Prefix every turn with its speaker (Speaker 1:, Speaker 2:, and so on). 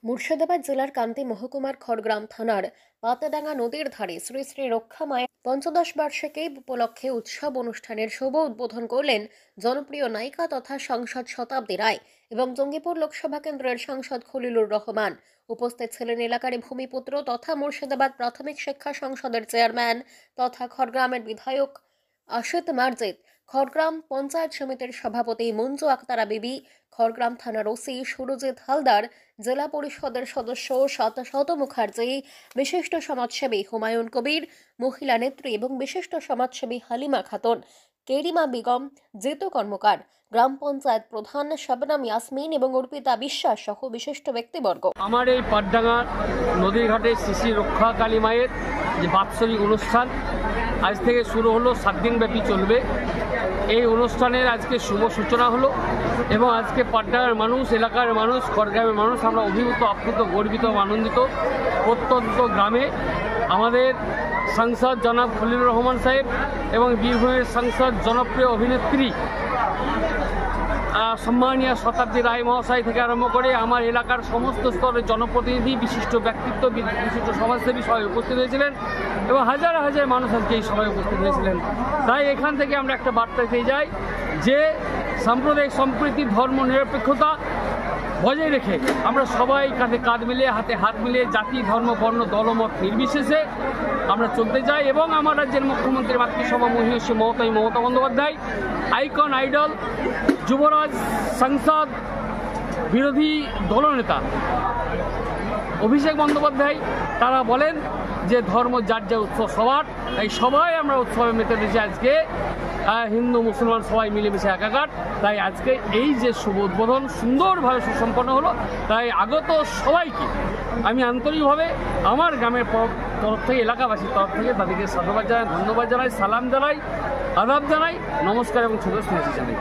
Speaker 1: মুর্শিদাবাদ জেলার কান্তি মহকুমার খড়গ্রাম থানার পাতাডাঙ্গা নদীর ধারে শ্রী শ্রী রক্ষা মায়ের পঞ্চদশ বার্ষিকী উপলক্ষে উৎসব অনুষ্ঠানের শুভ উদ্বোধন করলেন জনপ্রিয় নায়িকা তথা সাংসদ শতাব্দী রায় এবং জঙ্গিপুর লোকসভা কেন্দ্রের সাংসদ খলিলুর রহমান। উপস্থিত ছিলেন এলাকার ভূমিপুত্র তথা মুর্শিদাবাদ প্রাথমিক শিক্ষা সংসদের চেয়ারম্যান তথা খড়গ্রামের বিধায়ক আশিত মার্জিত, খড়গ্রাম পঞ্চায়েত সমিতির সভাপতি মঞ্জু আক্তারা বিবি, খড়গ্রাম থানার ওসি সুরজিৎ হালদার, জেলা পরিষদের সদস্য শত মুখার্জি, বিশিষ্ট সমাজসেবী হুমায়ুন কবির, মহিলা নেত্রী এবং বিশিষ্ট সমাজসেবী হালিমা খাতুন, কেরিমা বেগম, জিতু কর্মকার, গ্রাম পঞ্চায়েত প্রধান শবনম ইয়াসমিন এবং অর্পিতা বিশ্বাস সহ বিশিষ্ট ব্যক্তিবর্গ।
Speaker 2: আমার এই পাটডাঙ্গা নদীর ঘাটে শ্রী শ্রী রক্ষা কালী মায়ের যে বাৎসরিক অনুষ্ঠান আজ থেকে শুরু হলো, 7 দিন ব্যাপী চলবে। এই অনুষ্ঠানের আজকে শুভ সূচনা হলো এবং আজকে পাটডাঙ্গার মানুষ, এলাকার মানুষ, খড়গ্রামের মানুষ আমরা অভিভূত, আপ্লুত, গর্বিত, আনন্দিত। প্রত্যন্ত গ্রামে আমাদের সাংসদ জনাব খলিলুর রহমান সাহেব এবং বীরভূমের সাংসদ জনপ্রিয় অভিনেত্রী সম্মানীয় শতাব্দী রায় মহাশয় থেকে আরম্ভ করে আমার এলাকার সমস্ত স্তরের জনপ্রতিনিধি, বিশিষ্ট ব্যক্তিত্ব, বিশিষ্ট সমাজসেবী সবাই উপস্থিত হয়েছিলেন এবং হাজার হাজার মানুষ আজকে এই সবাই উপস্থিত হয়েছিলেন। তাই এখান থেকে আমরা একটা বার্তা পেয়ে যাই যে সাম্প্রদায়িক সম্প্রীতি, ধর্ম নিরপেক্ষতা বজায় রেখে আমরা সবাই কাঁধে কাঁধ মিলিয়ে, হাতে হাত মিলিয়ে, জাতি, ধর্ম, বর্ণ, দলমত নির্বিশেষে আমরা চলতে যাই। এবং আমার রাজ্যের মুখ্যমন্ত্রী মাতৃসভা মহিষী মমতা বন্দ্যোপাধ্যায়, আইকন, আইডল, যুবরাজ, সাংসদ, বিরোধী দলনেতা অভিষেক বন্দ্যোপাধ্যায়, তারা বলেন যে ধর্ম যার যার উৎসব সবার, তাই সবাই আমরা উৎসবে মেতে দিয়েছি। আজকে হিন্দু মুসলমান সবাই মিলেমিশে একাকার। তাই আজকে এই যে শুভ উদ্বোধন সুন্দরভাবে সুসম্পন্ন হলো, তাই আগত সবাইকে আমি আন্তরিকভাবে আমার গ্রামের তরফ থেকে, এলাকাবাসীর তরফ থেকে তাদেরকে সাধুবাদ জানাই, ধন্যবাদ জানাই, সালাম জানাই, আদাব জানাই, নমস্কার এবং ছোট শুভেচ্ছা জানাই।